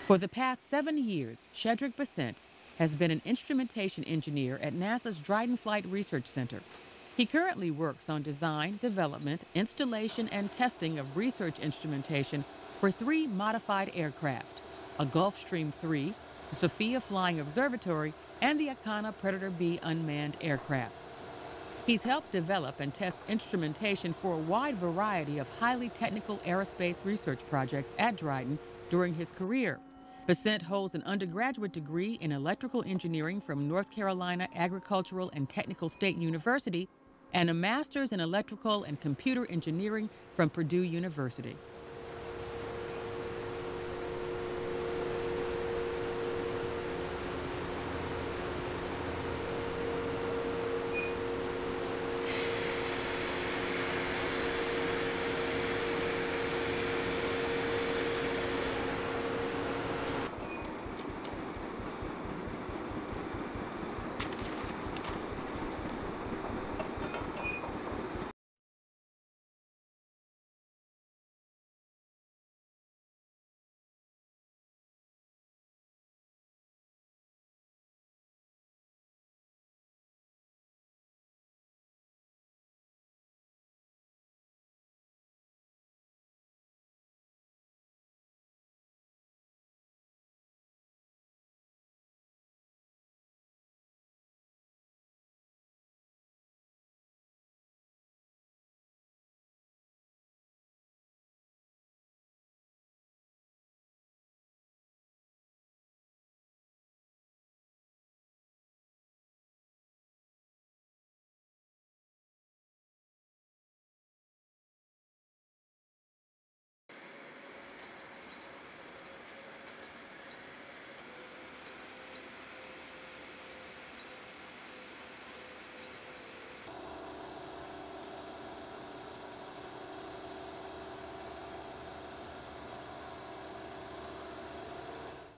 For the past 7 years, Shedrick Bessent has been an instrumentation engineer at NASA's Dryden Flight Research Center. He currently works on design, development, installation, and testing of research instrumentation for 3 modified aircraft, a Gulfstream III, the Sophia Flying Observatory, and the Akana Predator B unmanned aircraft. He's helped develop and test instrumentation for a wide variety of highly technical aerospace research projects at Dryden during his career. Bessent holds an undergraduate degree in electrical engineering from North Carolina Agricultural and Technical State University and a master's in electrical and computer engineering from Purdue University.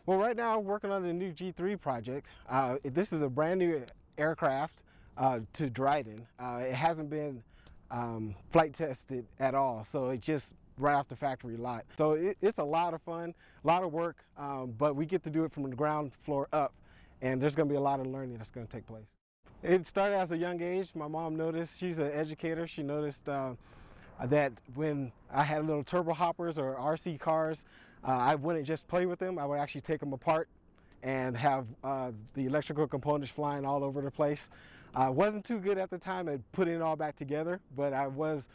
Well, right now I'm working on the new G3 project. This is a brand new aircraft to Dryden. It hasn't been flight tested at all, so it's just right off the factory lot. So it's a lot of fun, a lot of work, but we get to do it from the ground floor up, and there's going to be a lot of learning that's going to take place. It started as a young age. My mom noticed, she's an educator, she noticed that when I had little turbo hoppers or RC cars, I wouldn't just play with them. I would actually take them apart and have the electrical components flying all over the place. I wasn't too good at the time at putting it all back together, but I was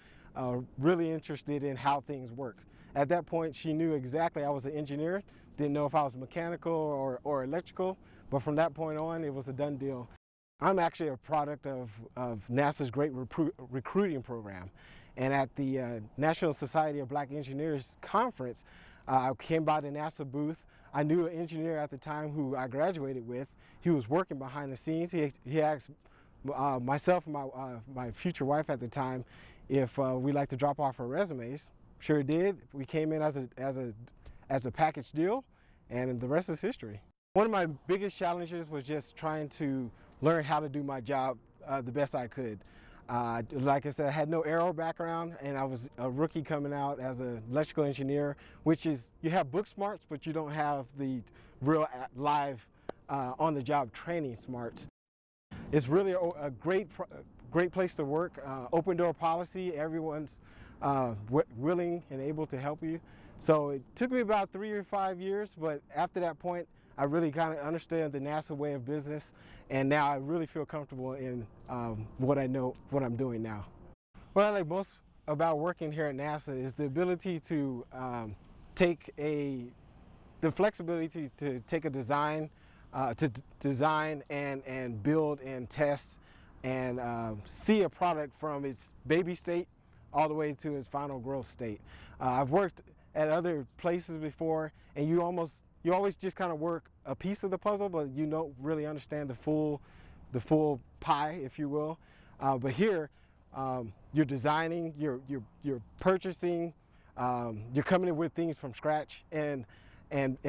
really interested in how things work. At that point, she knew exactly I was an engineer, didn't know if I was mechanical or electrical, but from that point on, it was a done deal. I'm actually a product of NASA's great recruiting program. And at the National Society of Black Engineers conference, I came by the NASA booth. I knew an engineer at the time who I graduated with. He was working behind the scenes. He asked myself and my future wife at the time if we'd like to drop off our resumes. Sure did. We came in as a package deal, and the rest is history. One of my biggest challenges was just trying to learn how to do my job the best I could. Like I said, I had no aero background, and I was a rookie coming out as an electrical engineer, which is, you have book smarts, but you don't have the real live on-the-job training smarts. It's really a great place to work, open door policy, everyone's willing and able to help you. So it took me about 3 or 5 years, but after that point, I really kind of understand the NASA way of business, and now I really feel comfortable in what I know, what I'm doing now. What I like most about working here at NASA is the ability to the flexibility to take a design, design and build and test and see a product from its baby state all the way to its final growth state. I've worked at other places before, and you always just kind of work a piece of the puzzle, but you don't really understand the full pie, if you will. But here, you're designing, you're purchasing, you're coming in with things from scratch and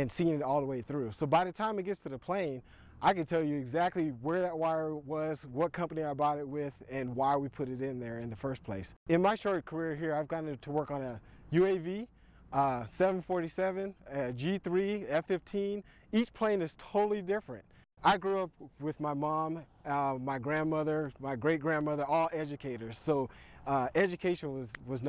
seeing it all the way through. So by the time it gets to the plane, I can tell you exactly where that wire was, what company I bought it with, and why we put it in there in the first place. In my short career here, I've gotten to work on a UAV, 747, G3, F-15. Each plane is totally different. I grew up with my mom, my grandmother, my great-grandmother, all educators. So education was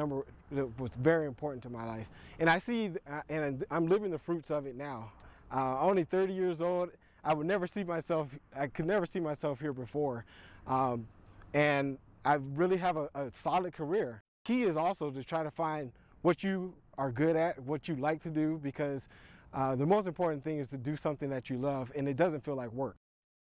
very important to my life. And I see, and I'm living the fruits of it now. Only 30 years old. I could never see myself here before. And I really have a solid career. Key is also to try to find what you are good at, what you like to do, because the most important thing is to do something that you love and it doesn't feel like work.